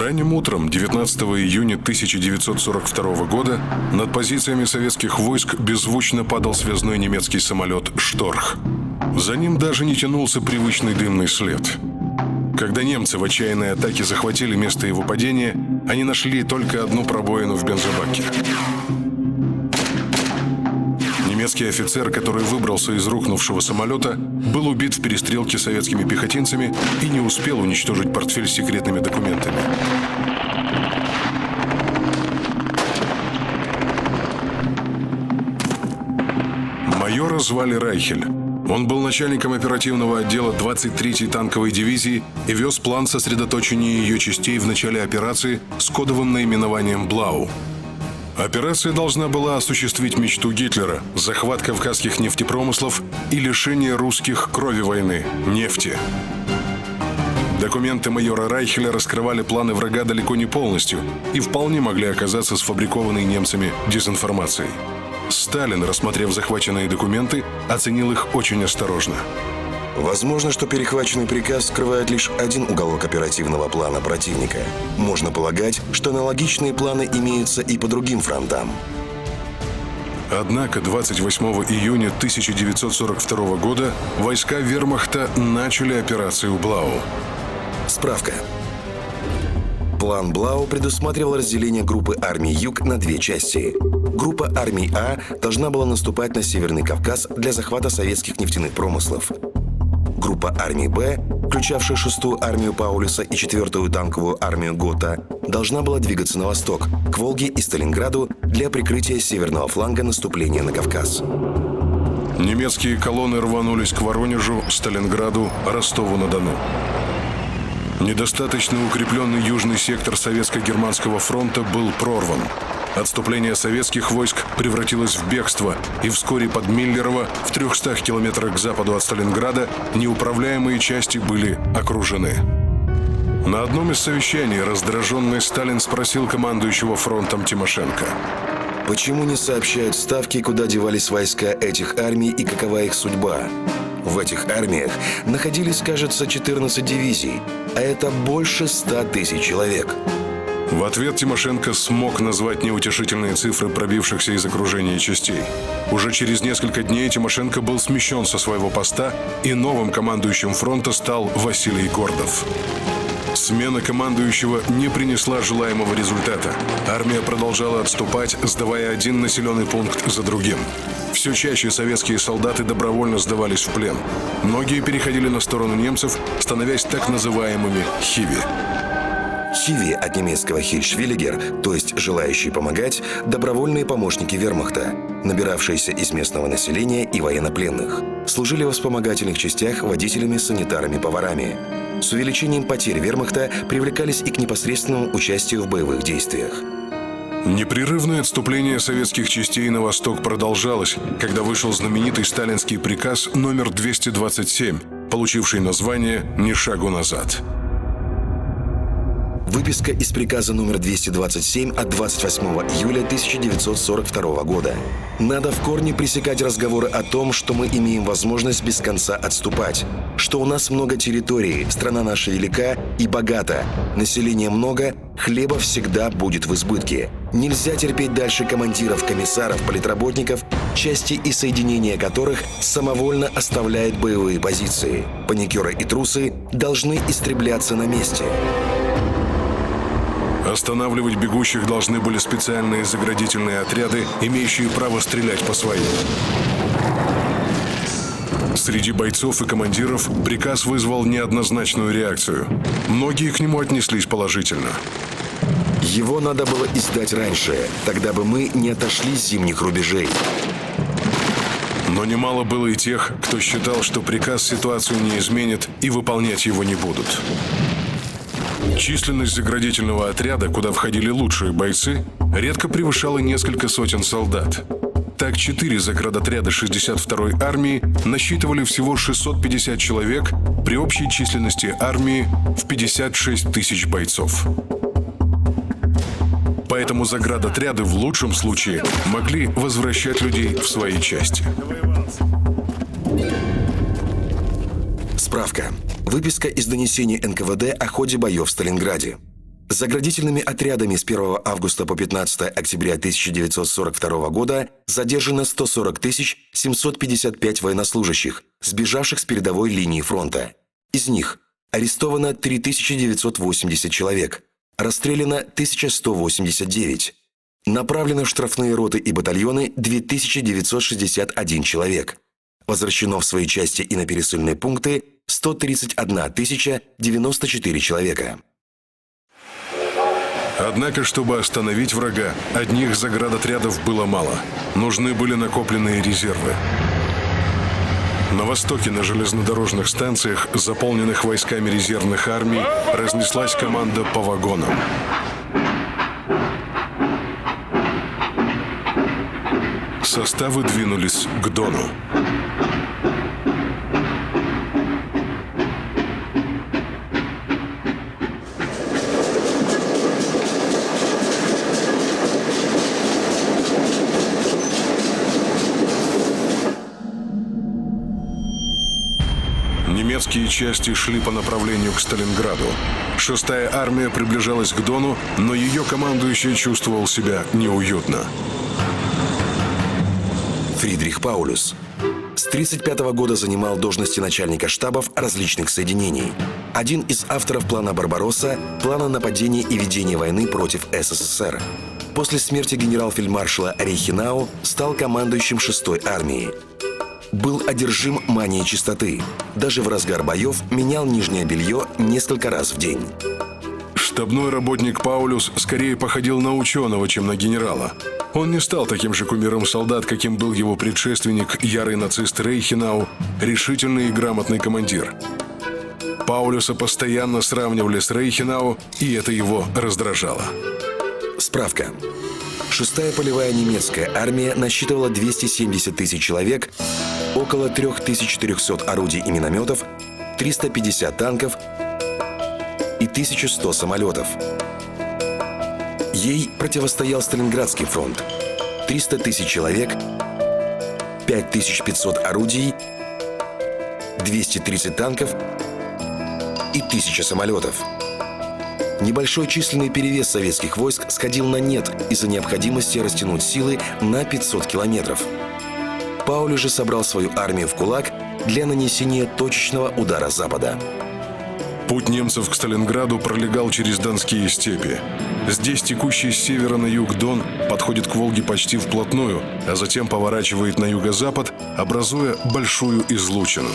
Ранним утром 19 июня 1942 года над позициями советских войск беззвучно падал связной немецкий самолет «Шторх». За ним даже не тянулся привычный дымный след. Когда немцы в отчаянной атаке захватили место его падения, они нашли только одну пробоину в бензобаке. Немецкий офицер, который выбрался из рухнувшего самолета, был убит в перестрелке с советскими пехотинцами и не успел уничтожить портфель с секретными документами. Майора звали Райхель. Он был начальником оперативного отдела 23-й танковой дивизии и вез план сосредоточения ее частей в начале операции с кодовым наименованием «Блау». Операция должна была осуществить мечту Гитлера – захват кавказских нефтепромыслов и лишение русских крови войны – нефти. Документы майора Райхеля раскрывали планы врага далеко не полностью и вполне могли оказаться сфабрикованной немцами дезинформацией. Сталин, рассмотрев захваченные документы, оценил их очень осторожно. Возможно, что перехваченный приказ скрывает лишь один уголок оперативного плана противника. Можно полагать, что аналогичные планы имеются и по другим фронтам. Однако 28 июня 1942 года войска вермахта начали операцию «Блау». Справка. План Блау предусматривал разделение группы армий Юг на две части. Группа армий А должна была наступать на Северный Кавказ для захвата советских нефтяных промыслов. Группа армий Б, включавшая 6-ю армию Паулюса и 4-ю танковую армию Готта, должна была двигаться на восток, к Волге и Сталинграду для прикрытия северного фланга наступления на Кавказ. Немецкие колонны рванулись к Воронежу, Сталинграду, Ростову-на-Дону. Недостаточно укрепленный южный сектор Советско-Германского фронта был прорван. Отступление советских войск превратилось в бегство, и вскоре под Миллерово, в 300 километрах к западу от Сталинграда, неуправляемые части были окружены. На одном из совещаний раздраженный Сталин спросил командующего фронтом Тимошенко: «Почему не сообщают в Ставке, куда девались войска этих армий и какова их судьба? В этих армиях находились, кажется, 14 дивизий, а это больше 100 тысяч человек». В ответ Тимошенко смог назвать неутешительные цифры пробившихся из окружения частей. Уже через несколько дней Тимошенко был смещен со своего поста, и новым командующим фронта стал Василий Гордов. Смена командующего не принесла желаемого результата. Армия продолжала отступать, сдавая один населенный пункт за другим. Все чаще советские солдаты добровольно сдавались в плен. Многие переходили на сторону немцев, становясь так называемыми «хиви». Хиви от немецкого «Хильшвиллигер», то есть «желающие помогать», добровольные помощники вермахта, набиравшиеся из местного населения и военнопленных. Служили в вспомогательных частях водителями, санитарами, поварами. С увеличением потерь вермахта привлекались и к непосредственному участию в боевых действиях. Непрерывное отступление советских частей на восток продолжалось, когда вышел знаменитый сталинский приказ номер 227, получивший название «Ни шагу назад». Выписка из приказа номер 227 от 28 июля 1942 года. Надо в корне пресекать разговоры о том, что мы имеем возможность без конца отступать, что у нас много территории, страна наша велика и богата, населения много, хлеба всегда будет в избытке. Нельзя терпеть дальше командиров, комиссаров, политработников, части и соединения которых самовольно оставляют боевые позиции. Паникеры и трусы должны истребляться на месте. Останавливать бегущих должны были специальные заградительные отряды, имеющие право стрелять по своим. Среди бойцов и командиров приказ вызвал неоднозначную реакцию. Многие к нему отнеслись положительно. Его надо было издать раньше, тогда бы мы не отошли с зимних рубежей. Но немало было и тех, кто считал, что приказ ситуацию не изменит и выполнять его не будут. Численность заградительного отряда, куда входили лучшие бойцы, редко превышала несколько сотен солдат. Так, 4 заградотряда 62-й армии насчитывали всего 650 человек при общей численности армии в 56 тысяч бойцов. Поэтому заградотряды в лучшем случае могли возвращать людей в свои части. Справка. Выписка из донесения НКВД о ходе боев в Сталинграде. Заградительными отрядами с 1 августа по 15 октября 1942 года задержано 140 755 военнослужащих, сбежавших с передовой линии фронта. Из них арестовано 3980 человек, расстреляно 1189, направлено в штрафные роты и батальоны 2961 человек, возвращено в свои части и на пересыльные пункты 131 094 человека. Однако, чтобы остановить врага, одних заградотрядов было мало. Нужны были накопленные резервы. На востоке на железнодорожных станциях, заполненных войсками резервных армий, разнеслась команда по вагонам. Составы двинулись к Дону. Немецкие части шли по направлению к Сталинграду. 6-я армия приближалась к Дону, но ее командующий чувствовал себя неуютно. Фридрих Паулюс с 1935 года занимал должности начальника штабов различных соединений. Один из авторов плана «Барбаросса», плана нападения и ведения войны против СССР. После смерти генерал-фельдмаршала Рейхенау стал командующим 6-й армией. Был одержим манией чистоты. Даже в разгар боев менял нижнее белье несколько раз в день. Штабной работник Паулюс скорее походил на ученого, чем на генерала. Он не стал таким же кумиром солдат, каким был его предшественник, ярый нацист Рейхенау, решительный и грамотный командир. Паулюса постоянно сравнивали с Рейхенау, и это его раздражало. Справка. 6-я полевая немецкая армия насчитывала 270 тысяч человек, около 3400 орудий и минометов, 350 танков и 1100 самолетов. Ей противостоял Сталинградский фронт. 300 тысяч человек, 5500 орудий, 230 танков и 1000 самолетов. Небольшой численный перевес советских войск сходил на нет из-за необходимости растянуть силы на 500 километров. Паулюс же собрал свою армию в кулак для нанесения точечного удара Запада. Путь немцев к Сталинграду пролегал через Донские степи. Здесь текущий с севера на юг Дон подходит к Волге почти вплотную, а затем поворачивает на юго-запад, образуя большую излучину.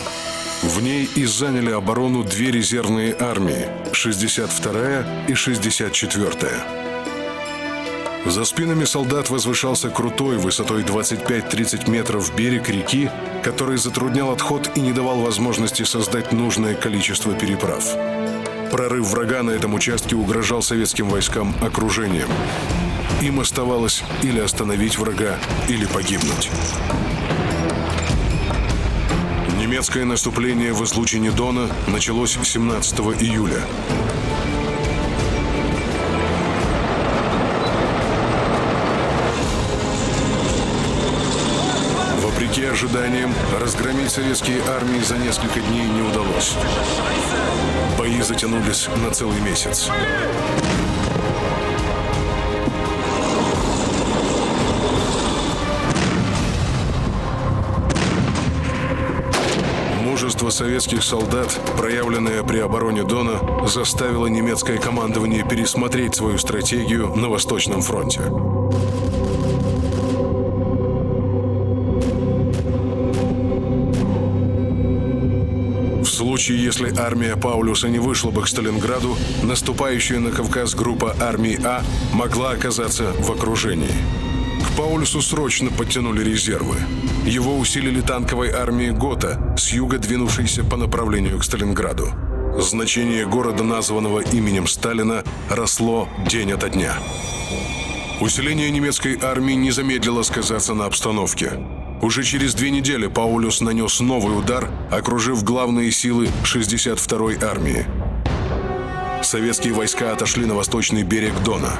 В ней и заняли оборону две резервные армии – 62-я и 64-я. За спинами солдат возвышался крутой, высотой 25-30 метров берег реки, который затруднял отход и не давал возможности создать нужное количество переправ. Прорыв врага на этом участке угрожал советским войскам окружением. Им оставалось или остановить врага, или погибнуть. Немецкое наступление в излучине Дона началось 17 июля. Вопреки ожиданиям, разгромить советские армии за несколько дней не удалось. Бои затянулись на целый месяц. Мужество советских солдат, проявленное при обороне Дона, заставило немецкое командование пересмотреть свою стратегию на Восточном фронте. В случае, если армия Паулюса не вышла бы к Сталинграду, наступающая на Кавказ группа армии А могла оказаться в окружении. К Паулюсу срочно подтянули резервы. Его усилили танковой армией Гота, с юга двинувшейся по направлению к Сталинграду. Значение города, названного именем Сталина, росло день ото дня. Усиление немецкой армии не замедлило сказаться на обстановке. Уже через 2 недели Паулюс нанес новый удар, окружив главные силы 62-й армии. Советские войска отошли на восточный берег Дона.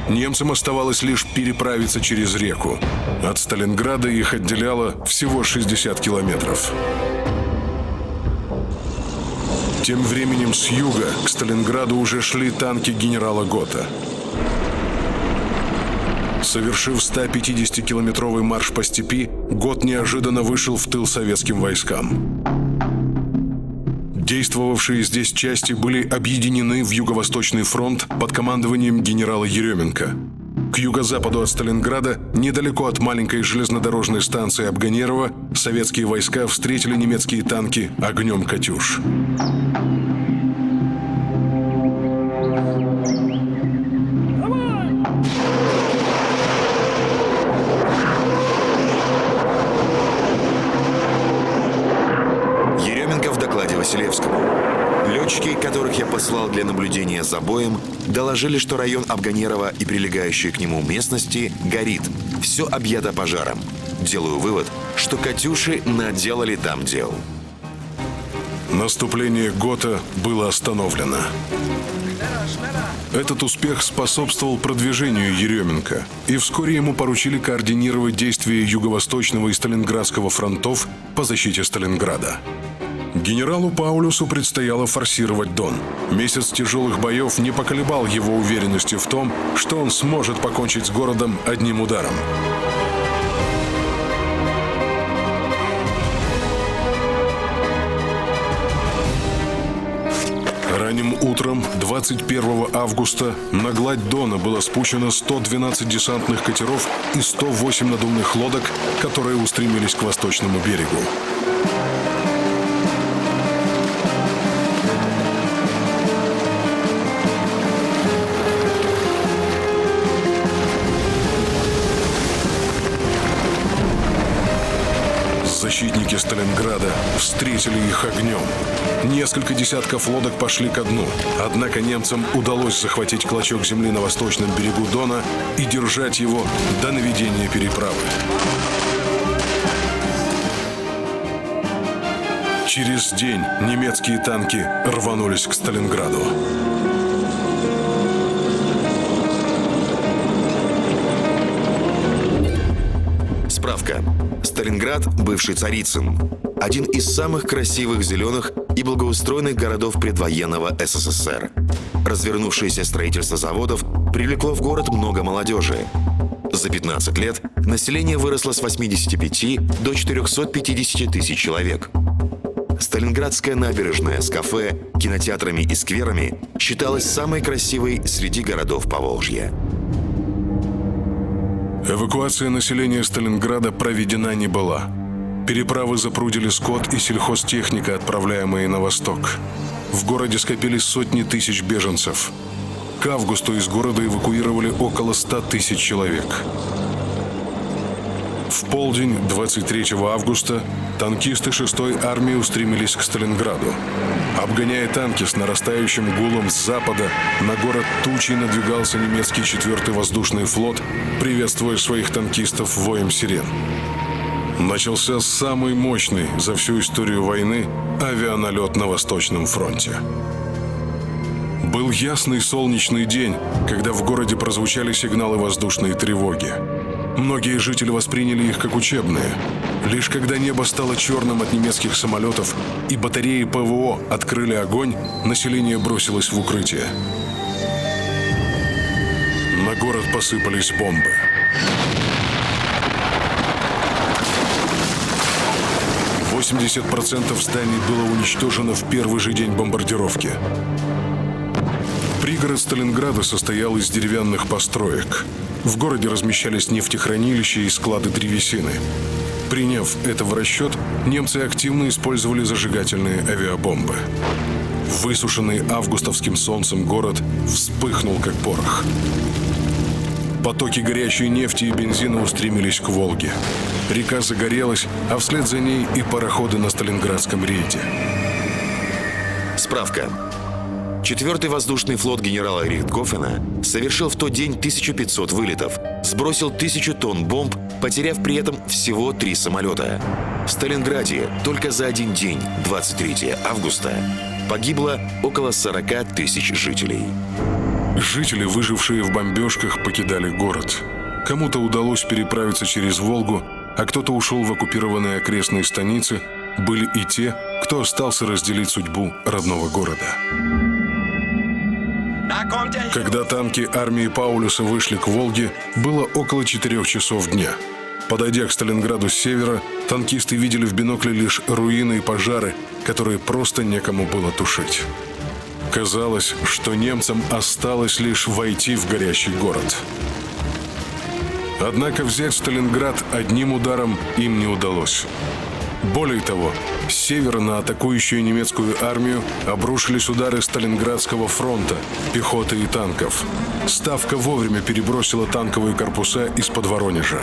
Немцам оставалось лишь переправиться через реку. От Сталинграда их отделяло всего 60 километров. Тем временем с юга к Сталинграду уже шли танки генерала Гота. Совершив 150-километровый марш по степи, Гот неожиданно вышел в тыл советским войскам. Действовавшие здесь части были объединены в Юго-Восточный фронт под командованием генерала Еременко. К юго-западу от Сталинграда, недалеко от маленькой железнодорожной станции Абганерово, советские войска встретили немецкие танки огнем «Катюш». Еременко в докладе Василевскому. Летчики, которых я послал для наблюдения за боем, доложили, что район Абганерова и прилегающие к нему местности горит. Все объято пожаром. Делаю вывод, что «Катюши» наделали там дел. Наступление Гота было остановлено. Этот успех способствовал продвижению Еременко, и вскоре ему поручили координировать действия Юго-Восточного и Сталинградского фронтов по защите Сталинграда. Генералу Паулюсу предстояло форсировать Дон. Месяц тяжелых боев не поколебал его уверенности в том, что он сможет покончить с городом одним ударом. Ранним утром 21 августа на гладь Дона было спущено 112 десантных катеров и 108 надувных лодок, которые устремились к восточному берегу. Защитники Сталинграда встретили их огнем. Несколько десятков лодок пошли ко дну. Однако немцам удалось захватить клочок земли на восточном берегу Дона и держать его до наведения переправы. Через день немецкие танки рванулись к Сталинграду. Справка. Сталинград, бывший Царицын, один из самых красивых, зеленых и благоустроенных городов предвоенного СССР. Развернувшееся строительство заводов привлекло в город много молодежи. За 15 лет население выросло с 85 до 450 тысяч человек. Сталинградская набережная с кафе, кинотеатрами и скверами считалась самой красивой среди городов Поволжья. Эвакуация населения Сталинграда проведена не была. Переправы запрудили скот и сельхозтехника, отправляемые на восток. В городе скопились сотни тысяч беженцев. К августу из города эвакуировали около 100 тысяч человек. В полдень 23 августа танкисты 6-й армии устремились к Сталинграду. Обгоняя танки с нарастающим гулом с запада, на город тучей надвигался немецкий 4-й воздушный флот, приветствуя своих танкистов воем сирен. Начался самый мощный за всю историю войны авианалет на Восточном фронте. Был ясный солнечный день, когда в городе прозвучали сигналы воздушной тревоги. Многие жители восприняли их как учебные. Лишь когда небо стало черным от немецких самолетов и батареи ПВО открыли огонь, население бросилось в укрытие. На город посыпались бомбы. Восемьдесят процентов зданий было уничтожено в первый же день бомбардировки. Пригород Сталинграда состоял из деревянных построек. В городе размещались нефтехранилища и склады древесины. Приняв это в расчет, немцы активно использовали зажигательные авиабомбы. Высушенный августовским солнцем город вспыхнул, как порох. Потоки горячей нефти и бензина устремились к Волге. Река загорелась, а вслед за ней и пароходы на Сталинградском рейде. Справка. 4-й воздушный флот генерала Рихтгофена совершил в тот день 1500 вылетов, сбросил 1000 тонн бомб, потеряв при этом всего 3 самолета. В Сталинграде только за один день, 23 августа, погибло около 40 тысяч жителей. Жители, выжившие в бомбежках, покидали город. Кому-то удалось переправиться через Волгу, а кто-то ушел в оккупированные окрестные станицы, были и те, кто остался разделить судьбу родного города. Когда танки армии Паулюса вышли к Волге, было около 4 часов дня. Подойдя к Сталинграду с севера, танкисты видели в бинокле лишь руины и пожары, которые просто некому было тушить. Казалось, что немцам осталось лишь войти в горящий город. Однако взять Сталинград одним ударом им не удалось. Более того, с севера на атакующую немецкую армию обрушились удары Сталинградского фронта, пехоты и танков. Ставка вовремя перебросила танковые корпуса из-под Воронежа.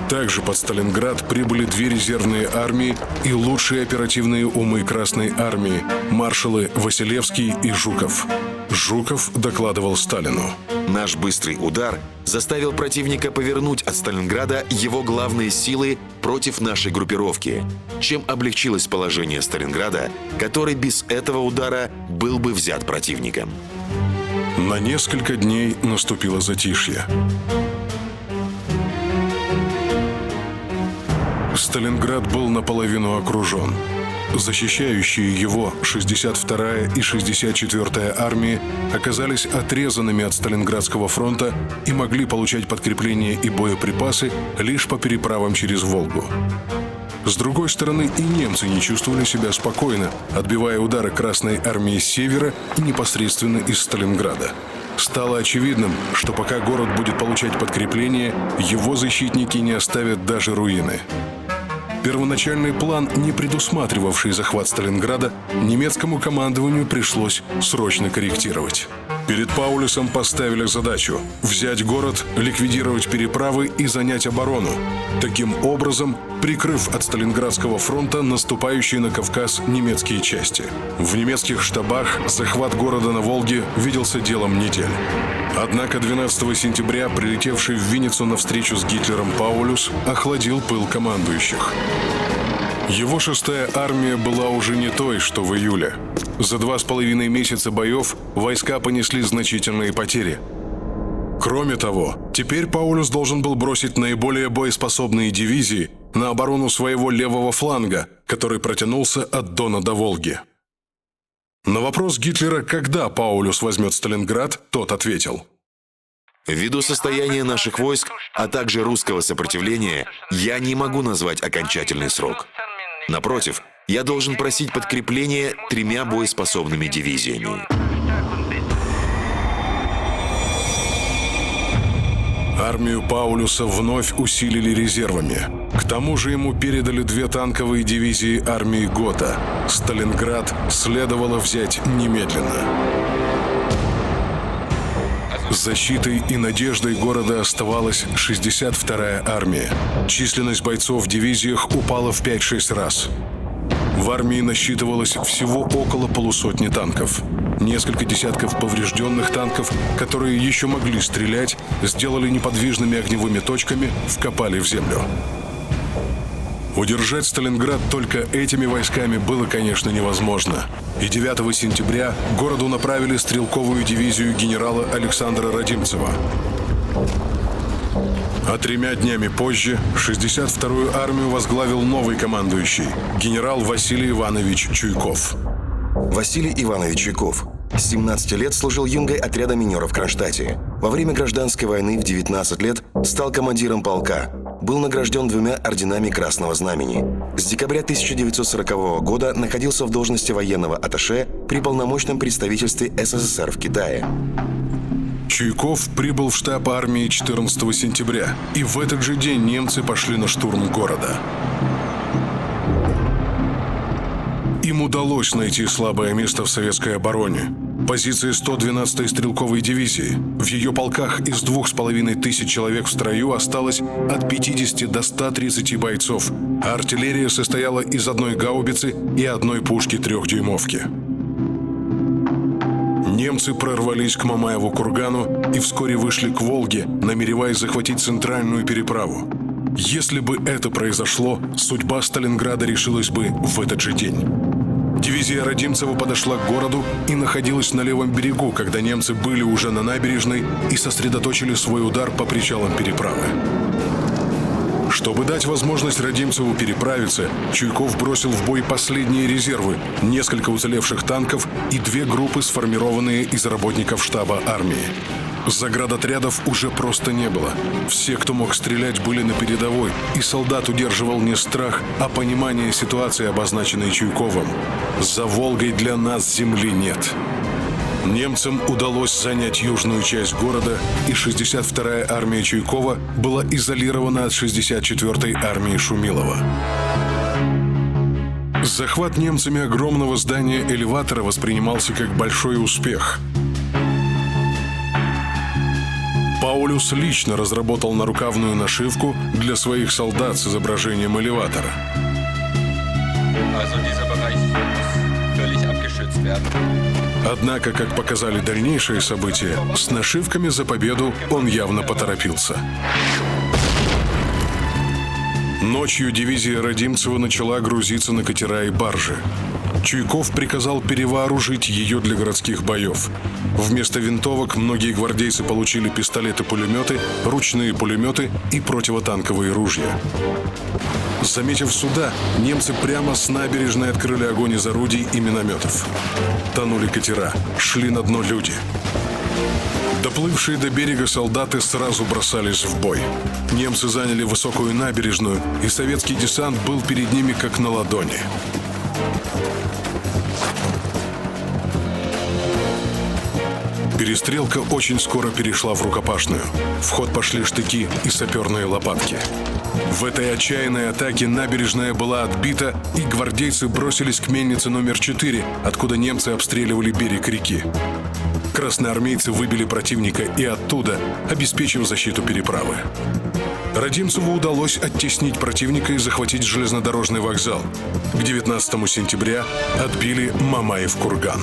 Также под Сталинград прибыли 2 резервные армии и лучшие оперативные умы Красной армии – маршалы Василевский и Жуков. Жуков докладывал Сталину. Наш быстрый удар заставил противника повернуть от Сталинграда его главные силы против нашей группировки, чем облегчилось положение Сталинграда, который без этого удара был бы взят противником. На несколько дней наступило затишье. Сталинград был наполовину окружен. Защищающие его 62-я и 64-я армии оказались отрезанными от Сталинградского фронта и могли получать подкрепление и боеприпасы лишь по переправам через Волгу. С другой стороны, и немцы не чувствовали себя спокойно, отбивая удары Красной армии с севера и непосредственно из Сталинграда. Стало очевидным, что пока город будет получать подкрепление, его защитники не оставят даже руины. Первоначальный план, не предусматривавший захват Сталинграда, немецкому командованию пришлось срочно корректировать. Перед Паулюсом поставили задачу – взять город, ликвидировать переправы и занять оборону, таким образом прикрыв от Сталинградского фронта наступающие на Кавказ немецкие части. В немецких штабах захват города на Волге виделся делом недель. Однако 12 сентября прилетевший в Винницу на встречу с Гитлером Паулюс охладил пыл командующих. Его 6-я армия была уже не той, что в июле. За 2,5 месяца боев войска понесли значительные потери. Кроме того, теперь Паулюс должен был бросить наиболее боеспособные дивизии на оборону своего левого фланга, который протянулся от Дона до Волги. На вопрос Гитлера, когда Паулюс возьмет Сталинград, тот ответил: Ввиду состояния наших войск, а также русского сопротивления, я не могу назвать окончательный срок. Напротив, я должен просить подкрепление 3 боеспособными дивизиями. Армию Паулюса вновь усилили резервами. К тому же ему передали 2 танковые дивизии армии Гота. Сталинград следовало взять немедленно. Защитой и надеждой города оставалась 62-я армия. Численность бойцов в дивизиях упала в 5-6 раз. В армии насчитывалось всего около полусотни танков. Несколько десятков поврежденных танков, которые еще могли стрелять, сделали неподвижными огневыми точками, вкопали в землю. Удержать Сталинград только этими войсками было, конечно, невозможно. И 9 сентября к городу направили стрелковую дивизию генерала Александра Родимцева. А 3 днями позже 62-ю армию возглавил новый командующий – генерал Василий Иванович Чуйков. Василий Иванович Чуйков. С 17 лет служил юнгой отряда минеров в Кронштадте. Во время гражданской войны в 19 лет стал командиром полка. Был награжден 2 орденами Красного Знамени. С декабря 1940 года находился в должности военного атташе при полномочном представительстве СССР в Китае. Чуйков прибыл в штаб армии 14 сентября, и в этот же день немцы пошли на штурм города. Им удалось найти слабое место в советской обороне. Позиции 112-й стрелковой дивизии. В ее полках из 2500 человек в строю осталось от 50 до 130 бойцов, а артиллерия состояла из 1 гаубицы и 1 пушки 3-дюймовки. Немцы прорвались к Мамаеву кургану и вскоре вышли к Волге, намереваясь захватить центральную переправу. Если бы это произошло, судьба Сталинграда решилась бы в этот же день. Дивизия Родимцева подошла к городу и находилась на левом берегу, когда немцы были уже на набережной и сосредоточили свой удар по причалам переправы. Чтобы дать возможность Радимцеву переправиться, Чуйков бросил в бой последние резервы, несколько уцелевших танков и 2 группы, сформированные из работников штаба армии. Заградотрядов уже просто не было. Все, кто мог стрелять, были на передовой, и солдат удерживал не страх, а понимание ситуации, обозначенной Чуйковым. «За Волгой для нас земли нет». Немцам удалось занять южную часть города, и 62-я армия Чуйкова была изолирована от 64-й армии Шумилова. Захват немцами огромного здания элеватора воспринимался как большой успех. Паулюс лично разработал нарукавную нашивку для своих солдат с изображением элеватора. Однако, как показали дальнейшие события, с нашивками за победу он явно поторопился. Ночью дивизия Радимцева начала грузиться на катера и баржи. Чуйков приказал перевооружить ее для городских боев. Вместо винтовок многие гвардейцы получили пистолеты-пулеметы, ручные пулеметы и противотанковые ружья. Заметив суда, немцы прямо с набережной открыли огонь из орудий и минометов. Тонули катера, шли на дно люди. Доплывшие до берега солдаты сразу бросались в бой. Немцы заняли высокую набережную, и советский десант был перед ними как на ладони. Перестрелка очень скоро перешла в рукопашную. В ход пошли штыки и саперные лопатки. В этой отчаянной атаке набережная была отбита, и гвардейцы бросились к мельнице номер 4, откуда немцы обстреливали берег реки. Красноармейцы выбили противника и оттуда, обеспечив защиту переправы. Радимцеву удалось оттеснить противника и захватить железнодорожный вокзал. К 19 сентября отбили Мамаев-Курган.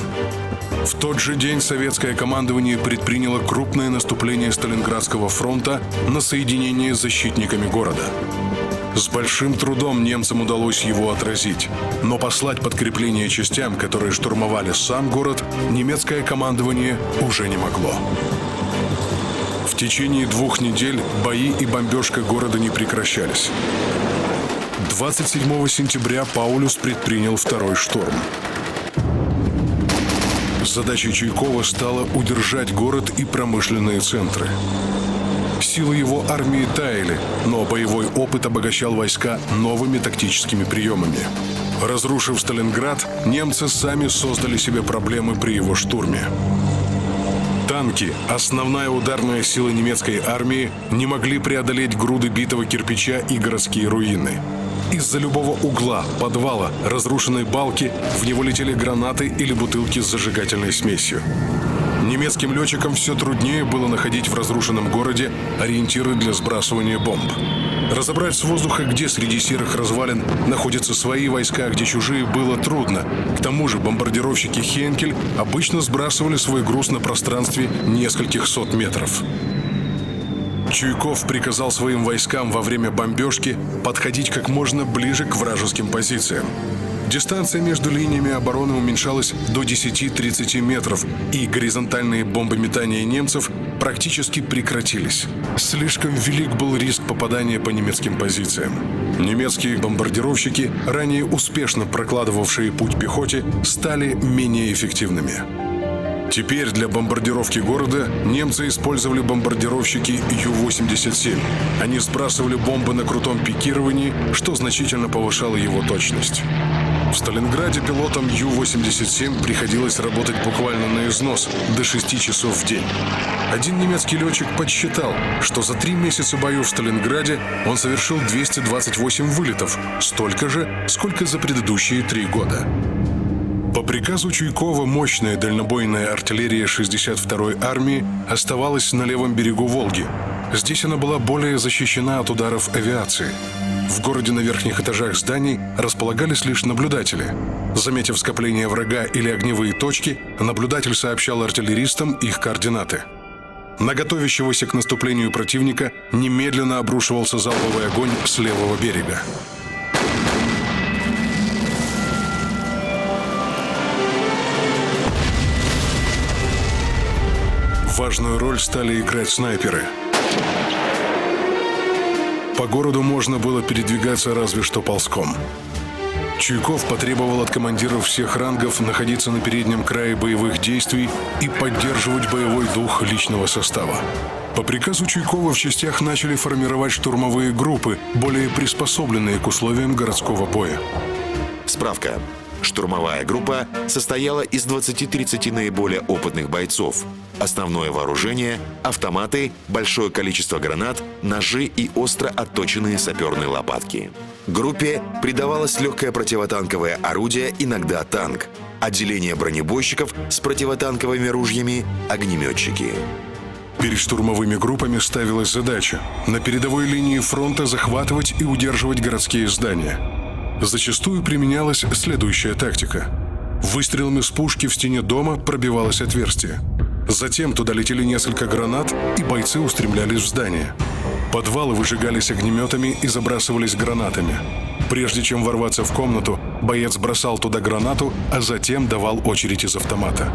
В тот же день советское командование предприняло крупное наступление Сталинградского фронта на соединение с защитниками города. С большим трудом немцам удалось его отразить, но послать подкрепление частям, которые штурмовали сам город, немецкое командование уже не могло. В течение 2 недель бои и бомбежка города не прекращались. 27 сентября Паулюс предпринял второй штурм. Задачей Чуйкова стало удержать город и промышленные центры. Силы его армии таяли, но боевой опыт обогащал войска новыми тактическими приемами. Разрушив Сталинград, немцы сами создали себе проблемы при его штурме. Танки, основная ударная сила немецкой армии, не могли преодолеть груды битого кирпича и городские руины. Из-за любого угла, подвала, разрушенной балки в него летели гранаты или бутылки с зажигательной смесью. Немецким летчикам все труднее было находить в разрушенном городе ориентиры для сбрасывания бомб. Разобрать с воздуха, где среди серых развалин находятся свои войска, а где чужие, было трудно. К тому же бомбардировщики «Хенкель» обычно сбрасывали свой груз на пространстве нескольких сот метров. Чуйков приказал своим войскам во время бомбежки подходить как можно ближе к вражеским позициям. Дистанция между линиями обороны уменьшалась до 10-30 метров, и горизонтальные бомбометания немцев практически прекратились. Слишком велик был риск попадания по немецким позициям. Немецкие бомбардировщики, ранее успешно прокладывавшие путь пехоте, стали менее эффективными. Теперь для бомбардировки города немцы использовали бомбардировщики Ю-87. Они сбрасывали бомбы на крутом пикировании, что значительно повышало его точность. В Сталинграде пилотам Ю-87 приходилось работать буквально на износ, до 6 часов в день. Один немецкий летчик подсчитал, что за 3 месяца боев в Сталинграде он совершил 228 вылетов, столько же, сколько за предыдущие 3 года. По приказу Чуйкова мощная дальнобойная артиллерия 62-й армии оставалась на левом берегу Волги. Здесь она была более защищена от ударов авиации. В городе на верхних этажах зданий располагались лишь наблюдатели. Заметив скопление врага или огневые точки, наблюдатель сообщал артиллеристам их координаты. На готовящегося к наступлению противника немедленно обрушивался залповый огонь с левого берега. Важную роль стали играть снайперы. По городу можно было передвигаться разве что ползком. Чуйков потребовал от командиров всех рангов находиться на переднем крае боевых действий и поддерживать боевой дух личного состава. По приказу Чуйкова в частях начали формировать штурмовые группы, более приспособленные к условиям городского боя. Справка. Штурмовая группа состояла из 20-30 наиболее опытных бойцов. Основное вооружение – автоматы, большое количество гранат, ножи и остро отточенные саперные лопатки. Группе придавалось легкое противотанковое орудие, иногда танк, отделение бронебойщиков с противотанковыми ружьями, огнеметчики. Перед штурмовыми группами ставилась задача на передовой линии фронта захватывать и удерживать городские здания. Зачастую применялась следующая тактика. Выстрелами с пушки в стене дома пробивалось отверстие. Затем туда летели несколько гранат, и бойцы устремлялись в здание. Подвалы выжигались огнеметами и забрасывались гранатами. Прежде чем ворваться в комнату, боец бросал туда гранату, а затем давал очередь из автомата.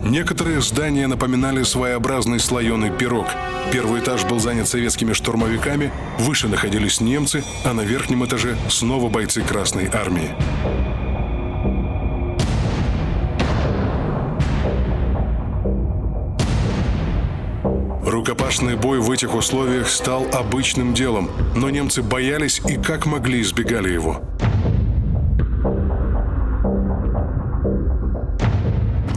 Некоторые здания напоминали своеобразный слоеный пирог. Первый этаж был занят советскими штурмовиками, выше находились немцы, а на верхнем этаже снова бойцы Красной Армии. Рукопашный бой в этих условиях стал обычным делом, но немцы боялись и как могли избегали его.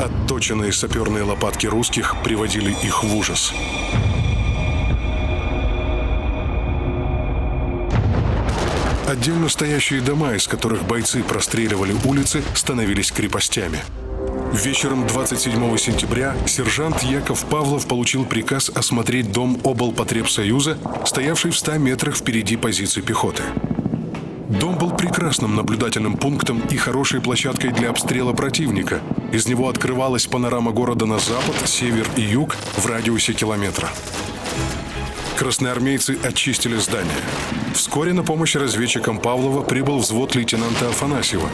Отточенные саперные лопатки русских приводили их в ужас. Отдельно стоящие дома, из которых бойцы простреливали улицы, становились крепостями. Вечером 27 сентября сержант Яков Павлов получил приказ осмотреть дом облпотребсоюза, стоявший в 100 метрах впереди позиций пехоты. Дом был прекрасным наблюдательным пунктом и хорошей площадкой для обстрела противника. Из него открывалась панорама города на запад, север и юг в радиусе километра. Красноармейцы очистили здание. Вскоре на помощь разведчикам Павлова прибыл взвод лейтенанта Афанасьева.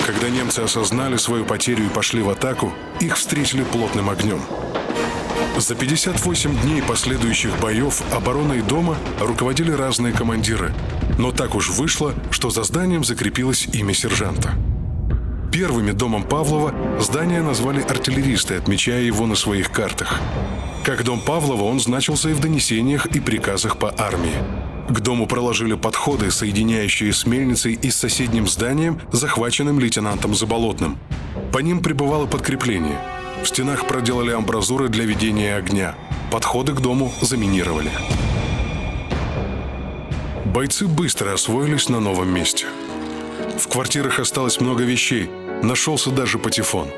Когда немцы осознали свою потерю и пошли в атаку, их встретили плотным огнем. За 58 дней последующих боев обороной дома руководили разные командиры. Но так уж вышло, что за зданием закрепилось имя сержанта. Первыми домом Павлова здание назвали артиллеристы, отмечая его на своих картах. Как дом Павлова он значился и в донесениях и приказах по армии. К дому проложили подходы, соединяющие с мельницей и с соседним зданием, захваченным лейтенантом Заболотным. По ним прибывало подкрепление. В стенах проделали амбразуры для ведения огня. Подходы к дому заминировали. Бойцы быстро освоились на новом месте. В квартирах осталось много вещей, нашелся даже патефон.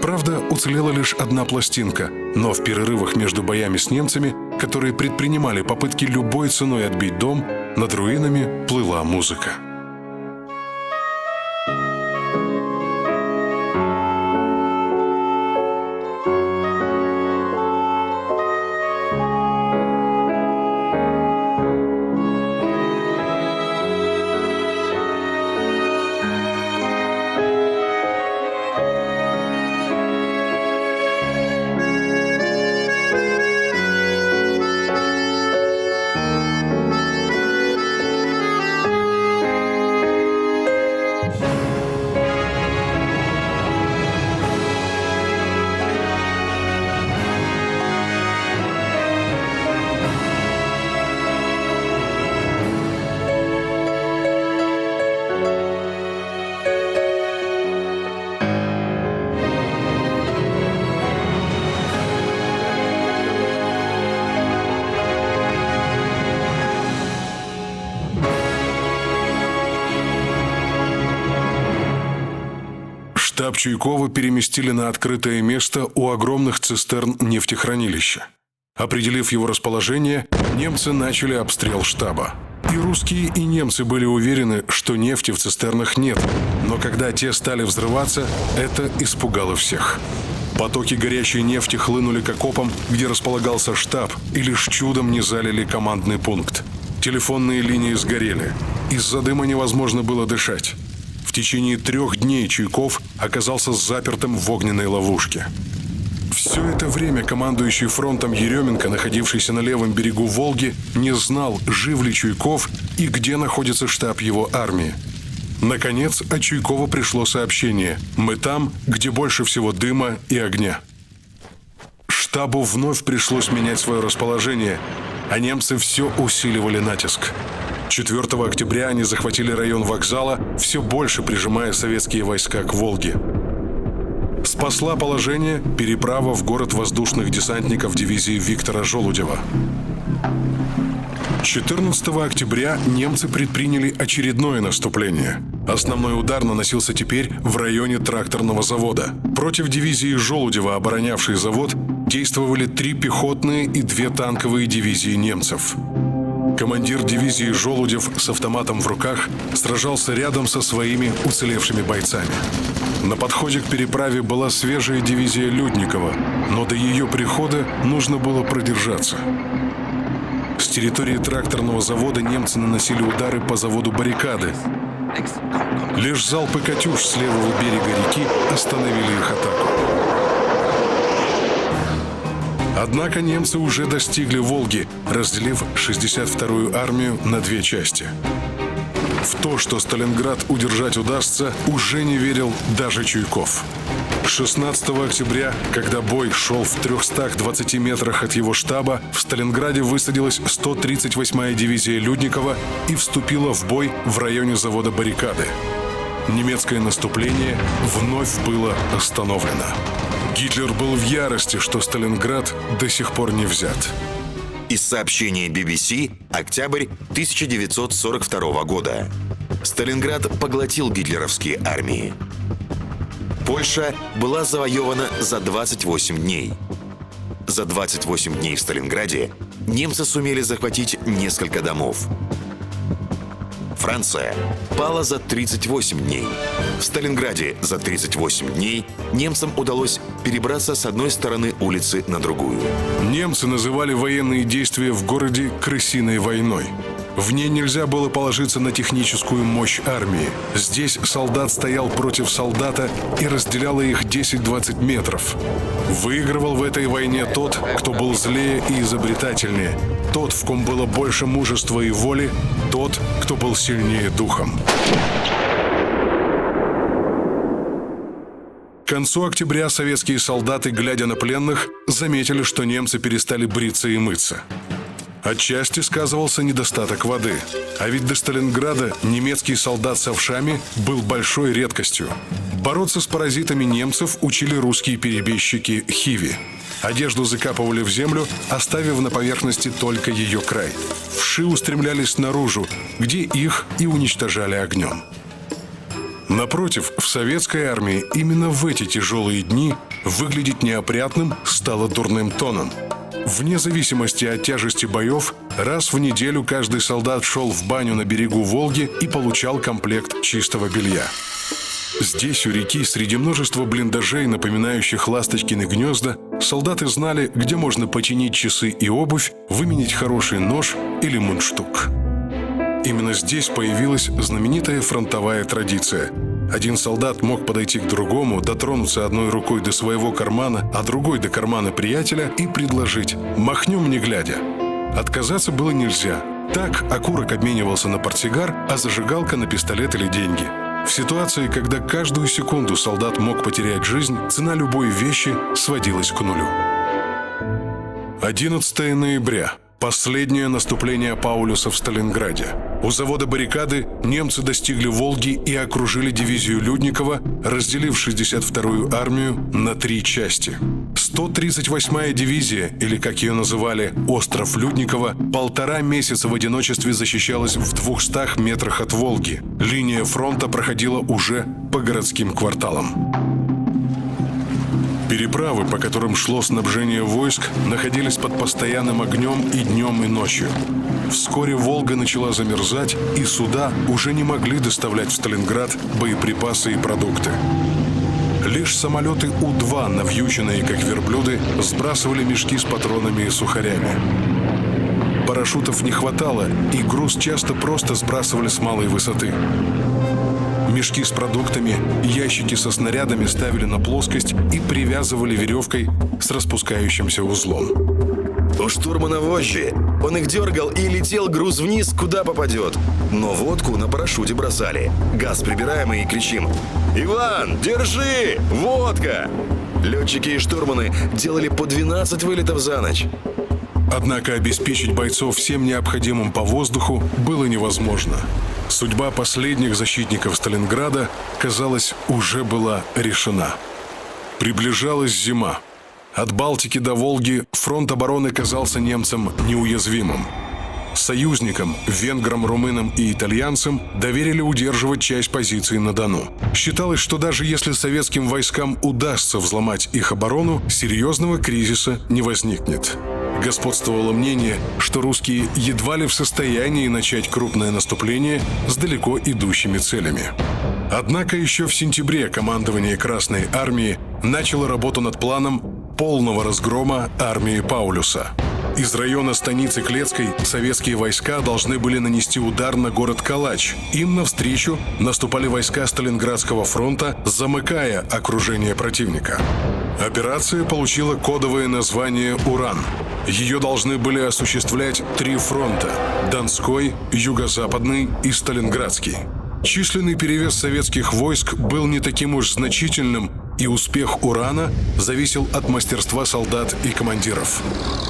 Правда, уцелела лишь одна пластинка, но в перерывах между боями с немцами, которые предпринимали попытки любой ценой отбить дом, над руинами плыла музыка. Штаб Чуйкова переместили на открытое место у огромных цистерн нефтехранилища. Определив его расположение, немцы начали обстрел штаба. И русские, и немцы были уверены, что нефти в цистернах нет, но когда те стали взрываться, это испугало всех. Потоки горячей нефти хлынули к окопам, где располагался штаб, и лишь чудом не залили командный пункт. Телефонные линии сгорели. Из-за дыма невозможно было дышать. В течение 3 дней Чуйков оказался запертым в огненной ловушке. Все это время командующий фронтом Еременко, находившийся на левом берегу Волги, не знал, жив ли Чуйков и где находится штаб его армии. Наконец, от Чуйкова пришло сообщение: «Мы там, где больше всего дыма и огня». Штабу вновь пришлось менять свое расположение, а немцы все усиливали натиск. 4 октября они захватили район вокзала, все больше прижимая советские войска к Волге. Спасла положение переправа в город воздушных десантников дивизии Виктора Желудева. 14 октября немцы предприняли очередное наступление. Основной удар наносился теперь в районе тракторного завода. Против дивизии Желудева, оборонявшей завод, действовали 3 пехотные и 2 танковые дивизии немцев. Командир дивизии Желудев с автоматом в руках сражался рядом со своими уцелевшими бойцами. На подходе к переправе была свежая дивизия Людникова, но до ее прихода нужно было продержаться. С территории тракторного завода немцы наносили удары по заводу «Баррикады». Лишь залпы «Катюш» с левого берега реки остановили их атаку. Однако немцы уже достигли Волги, разделив 62-ю армию на 2 части. В то, что Сталинград удержать удастся, уже не верил даже Чуйков. 16 октября, когда бой шел в 320 метрах от его штаба, в Сталинграде высадилась 138-я дивизия Людникова и вступила в бой в районе завода «Баррикады». Немецкое наступление вновь было остановлено. Гитлер был в ярости, что Сталинград до сих пор не взят. Из сообщения BBC, октябрь 1942 года. Сталинград поглотил гитлеровские армии. Польша была завоевана за 28 дней. За 28 дней в Сталинграде немцы сумели захватить несколько домов. Франция пала за 38 дней. В Сталинграде за 38 дней немцам удалось перебраться с одной стороны улицы на другую. Немцы называли военные действия в городе «крысиной войной». В ней нельзя было положиться на техническую мощь армии. Здесь солдат стоял против солдата и разделяло их 10-20 метров. Выигрывал в этой войне тот, кто был злее и изобретательнее, тот, в ком было больше мужества и воли, тот, кто был сильнее духом. К концу октября советские солдаты, глядя на пленных, заметили, что немцы перестали бриться и мыться. Отчасти сказывался недостаток воды. А ведь до Сталинграда немецкий солдат с овшами был большой редкостью. Бороться с паразитами немцев учили русские перебежчики Хиви. Одежду закапывали в землю, оставив на поверхности только ее край. Вши устремлялись наружу, где их и уничтожали огнем. Напротив, в советской армии именно в эти тяжелые дни выглядеть неопрятным стало дурным тоном. Вне зависимости от тяжести боев, раз в неделю каждый солдат шел в баню на берегу Волги и получал комплект чистого белья. Здесь, у реки, среди множества блиндажей, напоминающих ласточкины гнезда, солдаты знали, где можно починить часы и обувь, выменить хороший нож или мундштук. Именно здесь появилась знаменитая фронтовая традиция. Один солдат мог подойти к другому, дотронуться одной рукой до своего кармана, а другой до кармана приятеля и предложить «махнем не глядя». Отказаться было нельзя. Так окурок обменивался на портсигар, а зажигалка на пистолет или деньги. В ситуации, когда каждую секунду солдат мог потерять жизнь, цена любой вещи сводилась к нулю. 11 ноября. Последнее наступление Паулюса в Сталинграде. У завода «Баррикады» немцы достигли Волги и окружили дивизию Людникова, разделив 62-ю армию на 3 части. 138-я дивизия, или как ее называли, «Остров Людникова», 1,5 месяца в одиночестве защищалась в 200 метрах от Волги. Линия фронта проходила уже по городским кварталам. Переправы, по которым шло снабжение войск, находились под постоянным огнем и днем, и ночью. Вскоре Волга начала замерзать, и суда уже не могли доставлять в Сталинград боеприпасы и продукты. Лишь самолеты У-2, навьюченные как верблюды, сбрасывали мешки с патронами и сухарями. Парашютов не хватало, и груз часто просто сбрасывали с малой высоты. Мешки с продуктами, ящики со снарядами ставили на плоскость и привязывали веревкой с распускающимся узлом. У штурмана вожжи. Он их дергал, и летел груз вниз, куда попадет. Но водку на парашюте бросали. Газ прибираем и кричим: «Иван, держи! Водка!» Летчики и штурманы делали по 12 вылетов за ночь. Однако обеспечить бойцов всем необходимым по воздуху было невозможно. Судьба последних защитников Сталинграда, казалось, уже была решена. Приближалась зима. От Балтики до Волги фронт обороны казался немцам неуязвимым. Союзникам, венграм, румынам и итальянцам доверили удерживать часть позиций на Дону. Считалось, что даже если советским войскам удастся взломать их оборону, серьезного кризиса не возникнет. Господствовало мнение, что русские едва ли в состоянии начать крупное наступление с далеко идущими целями. Однако еще в сентябре командование Красной Армии начало работу над планом полного разгрома армии Паулюса. Из района станицы Клецкой советские войска должны были нанести удар на город Калач. Им навстречу наступали войска Сталинградского фронта, замыкая окружение противника. Операция получила кодовое название «Уран». Ее должны были осуществлять 3 фронта – Донской, Юго-Западный и Сталинградский. Численный перевес советских войск был не таким уж значительным, и успех «Урана» зависел от мастерства солдат и командиров.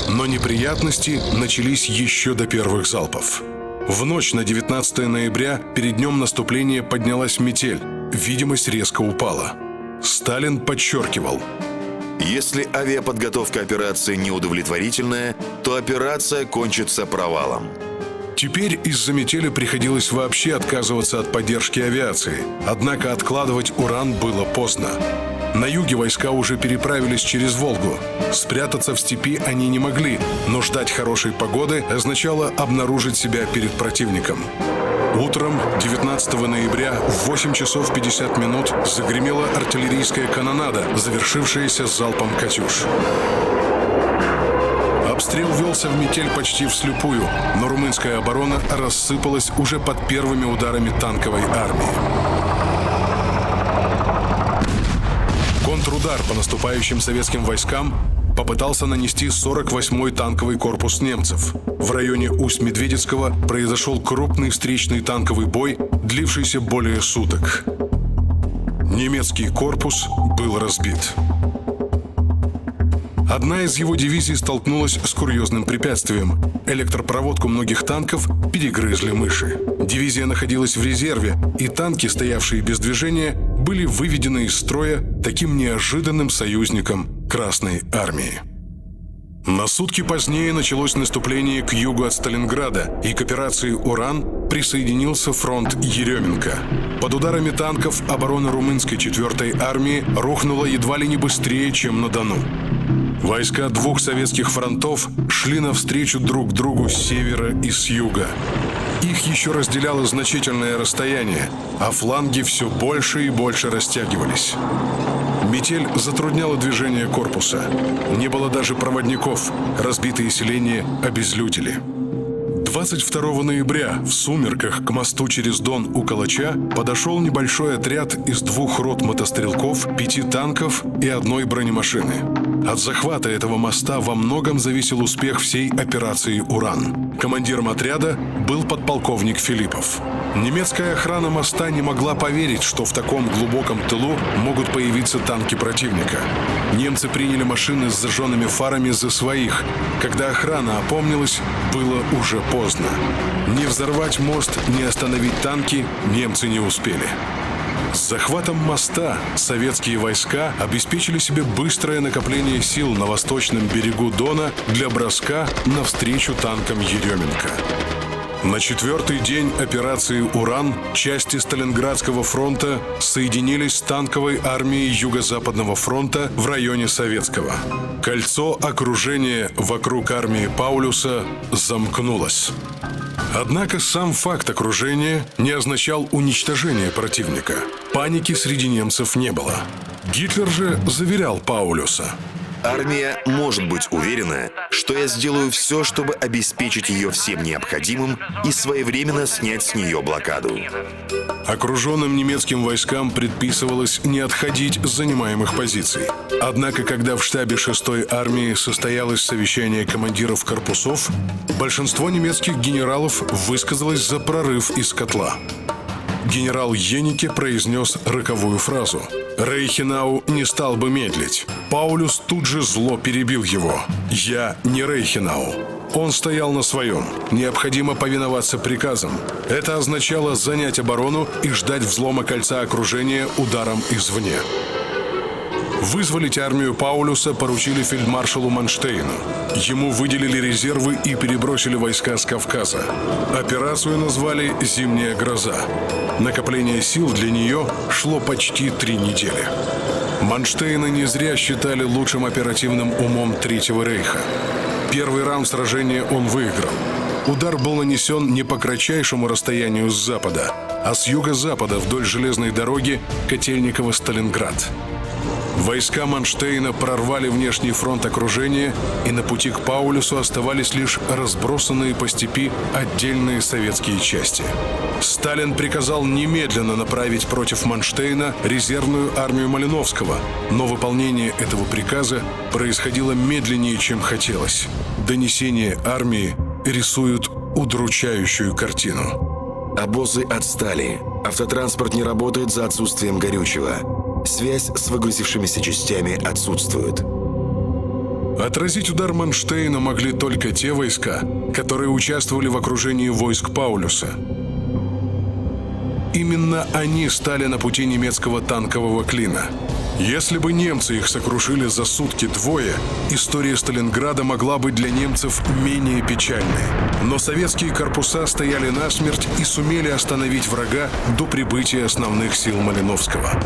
Но неприятности начались еще до первых залпов. В ночь на 19 ноября перед днем наступления поднялась метель. Видимость резко упала. Сталин подчеркивал: Если авиаподготовка операции неудовлетворительная, то операция кончится провалом. Теперь из-за метели приходилось вообще отказываться от поддержки авиации. Однако откладывать «Уран» было поздно. На юге войска уже переправились через Волгу. Спрятаться в степи они не могли, но ждать хорошей погоды означало обнаружить себя перед противником. Утром 19 ноября в 8 часов 50 минут загремела артиллерийская канонада, завершившаяся залпом «Катюш». Обстрел велся в метель почти вслепую, но румынская оборона рассыпалась уже под первыми ударами танковой армии. Контрудар по наступающим советским войскам попытался нанести 48-й танковый корпус немцев. В районе Усть-Медведецкого произошел крупный встречный танковый бой, длившийся более суток. Немецкий корпус был разбит. Одна из его дивизий столкнулась с курьезным препятствием. Электропроводку многих танков перегрызли мыши. Дивизия находилась в резерве, и танки, стоявшие без движения, были выведены из строя таким неожиданным союзником Красной Армии. На сутки позднее началось наступление к югу от Сталинграда, и к операции «Уран» присоединился фронт Еременко. Под ударами танков оборона румынской 4-й армии рухнула едва ли не быстрее, чем на Дону. Войска 2 советских фронтов шли навстречу друг другу с севера и с юга. Их еще разделяло значительное расстояние, а фланги все больше и больше растягивались. Метель затрудняла движение корпуса. Не было даже проводников, разбитые селения обезлюдили. 22 ноября в сумерках к мосту через Дон у Калача подошел небольшой отряд из 2 рот мотострелков, 5 танков и 1 бронемашины. От захвата этого моста во многом зависел успех всей операции «Уран». Командиром отряда был подполковник Филиппов. Немецкая охрана моста не могла поверить, что в таком глубоком тылу могут появиться танки противника. Немцы приняли машины с зажженными фарами за своих. Когда охрана опомнилась, было уже поздно. Не взорвать мост, не остановить танки немцы не успели. С захватом моста советские войска обеспечили себе быстрое накопление сил на восточном берегу Дона для броска навстречу танкам Еременко. На 4-й день операции «Уран» части Сталинградского фронта соединились с танковой армией Юго-Западного фронта в районе Советского. Кольцо окружения вокруг армии Паулюса замкнулось. Однако сам факт окружения не означал уничтожение противника. Паники среди немцев не было. Гитлер же заверял Паулюса: Армия может быть уверена, что я сделаю все, чтобы обеспечить ее всем необходимым и своевременно снять с нее блокаду. Окруженным немецким войскам предписывалось не отходить с занимаемых позиций. Однако, когда в штабе 6-й армии состоялось совещание командиров корпусов, большинство немецких генералов высказалось за прорыв из котла. Генерал Йеннике произнес роковую фразу. Рейхенау не стал бы медлить. Паулюс тут же зло перебил его. «Я не Рейхенау». Он стоял на своем. Необходимо повиноваться приказам. Это означало занять оборону и ждать взлома кольца окружения ударом извне. Вызволить армию Паулюса поручили фельдмаршалу Манштейну. Ему выделили резервы и перебросили войска с Кавказа. Операцию назвали «Зимняя гроза». Накопление сил для нее шло почти 3 недели. Манштейна не зря считали лучшим оперативным умом Третьего рейха. Первый раунд сражения он выиграл. Удар был нанесен не по кратчайшему расстоянию с запада, а с юго-запада вдоль железной дороги Котельниково-Сталинград. Войска Манштейна прорвали внешний фронт окружения, и на пути к Паулюсу оставались лишь разбросанные по степи отдельные советские части. Сталин приказал немедленно направить против Манштейна резервную армию Малиновского, но выполнение этого приказа происходило медленнее, чем хотелось. Донесения армии рисуют удручающую картину. Обозы отстали. Автотранспорт не работает за отсутствием горючего. Связь с выгрузившимися частями отсутствует. Отразить удар Манштейна могли только те войска, которые участвовали в окружении войск Паулюса. Именно они стали на пути немецкого танкового клина. Если бы немцы их сокрушили за сутки-двое, история Сталинграда могла быть для немцев менее печальной. Но советские корпуса стояли насмерть и сумели остановить врага до прибытия основных сил Малиновского.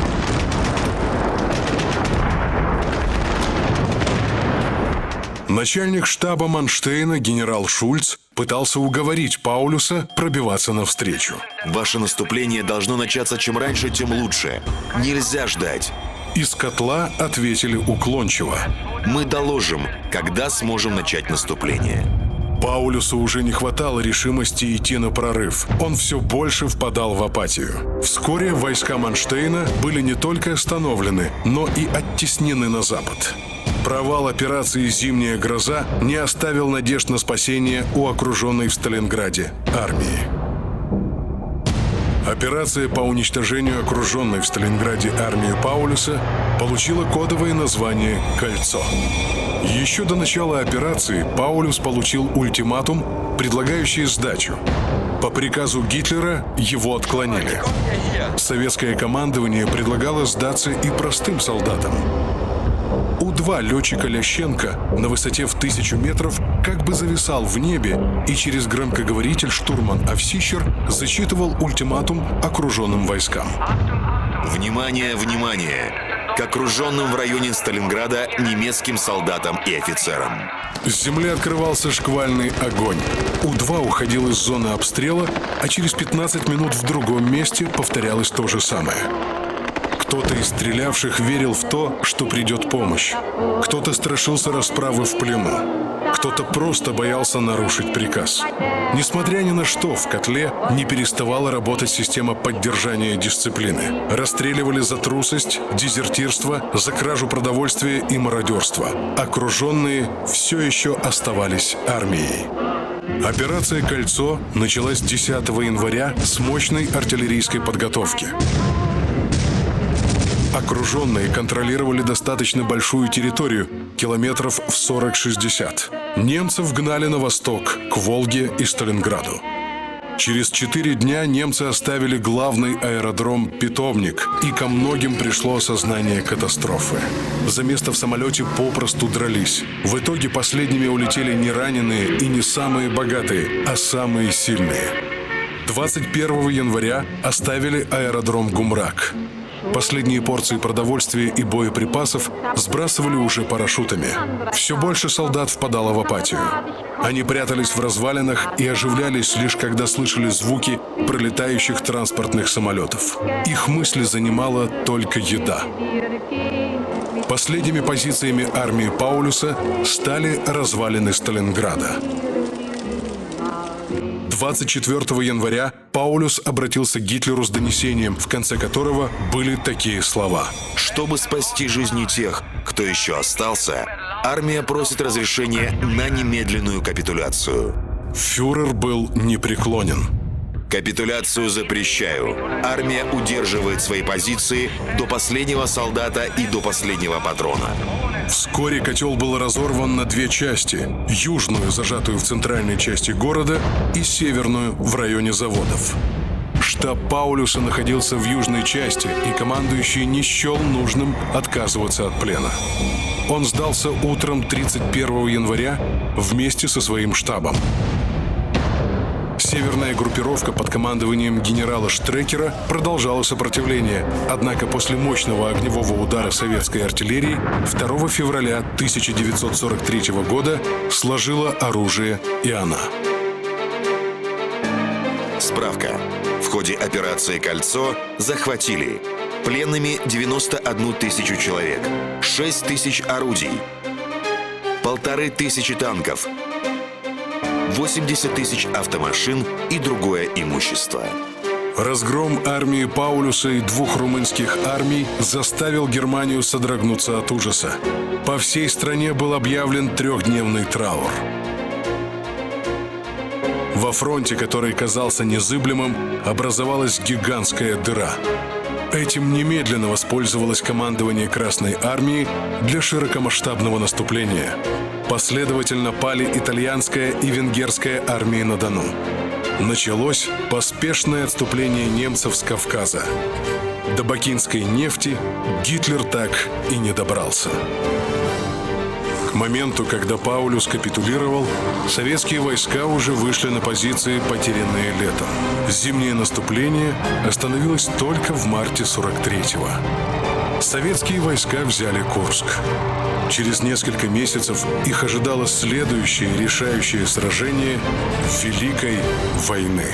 Начальник штаба Манштейна генерал Шульц пытался уговорить Паулюса пробиваться навстречу. Ваше наступление должно начаться чем раньше, тем лучше. Нельзя ждать. Из котла ответили уклончиво. Мы доложим, когда сможем начать наступление. Паулюсу уже не хватало решимости идти на прорыв. Он все больше впадал в апатию. Вскоре войска Манштейна были не только остановлены, но и оттеснены на запад. Провал операции «Зимняя гроза» не оставил надежд на спасение у окруженной в Сталинграде армии. Операция по уничтожению окруженной в Сталинграде армии Паулюса получила кодовое название «Кольцо». Еще до начала операции Паулюс получил ультиматум, предлагающий сдачу. По приказу Гитлера его отклонили. Советское командование предлагало сдаться и простым солдатам. У-2 летчика Лященко на высоте в 1000 метров как бы зависал в небе, и через громкоговоритель штурман Овсищер зачитывал ультиматум окруженным войскам. Внимание, внимание! К окруженным в районе Сталинграда немецким солдатам и офицерам. С земли открывался шквальный огонь. У-2 уходил из зоны обстрела, а через 15 минут в другом месте повторялось то же самое. Кто-то из стрелявших верил в то, что придет помощь. Кто-то страшился расправы в плену. Кто-то просто боялся нарушить приказ. Несмотря ни на что, в котле не переставала работать система поддержания дисциплины. Расстреливали за трусость, дезертирство, за кражу продовольствия и мародерство. Окруженные все еще оставались армией. Операция «Кольцо» началась 10 января с мощной артиллерийской подготовки. Окруженные контролировали достаточно большую территорию, километров в 40-60. Немцев гнали на восток, к Волге и Сталинграду. Через 4 дня немцы оставили главный аэродром «Питомник», и ко многим пришло осознание катастрофы. За место в самолете попросту дрались. В итоге последними улетели не раненые и не самые богатые, а самые сильные. 21 января оставили аэродром Гумрак. Последние порции продовольствия и боеприпасов сбрасывали уже парашютами. Все больше солдат впадало в апатию. Они прятались в развалинах и оживлялись лишь когда слышали звуки пролетающих транспортных самолетов. Их мысли занимала только еда. Последними позициями армии Паулюса стали развалины Сталинграда. 24 января Паулюс обратился к Гитлеру с донесением, в конце которого были такие слова. Чтобы спасти жизни тех, кто еще остался, армия просит разрешения на немедленную капитуляцию. Фюрер был непреклонен. Капитуляцию запрещаю. Армия удерживает свои позиции до последнего солдата и до последнего патрона. Вскоре котел был разорван на две части. Южную, зажатую в центральной части города, и северную, в районе заводов. Штаб Паулюса находился в южной части, и командующий не счел нужным отказываться от плена. Он сдался утром 31 января вместе со своим штабом. Северная группировка под командованием генерала Штрекера продолжала сопротивление, однако после мощного огневого удара советской артиллерии 2 февраля 1943 года сложила оружие и она. Справка. В ходе операции «Кольцо» захватили пленными 91 тысячу человек, 6 тысяч орудий, 1500 танков, 80 тысяч автомашин и другое имущество. Разгром армии Паулюса и двух румынских армий заставил Германию содрогнуться от ужаса. По всей стране был объявлен трехдневный траур. Во фронте, который казался незыблемым, образовалась гигантская дыра. Этим немедленно воспользовалось командование Красной армии для широкомасштабного наступления. Последовательно пали итальянская и венгерская армии на Дону. Началось поспешное отступление немцев с Кавказа. До бакинской нефти Гитлер так и не добрался. К моменту, когда Паулюс капитулировал, советские войска уже вышли на позиции, потерянные летом. Зимнее наступление остановилось только в марте 43-го. Советские войска взяли Курск. Через несколько месяцев их ожидало следующее решающее сражение Великой войны.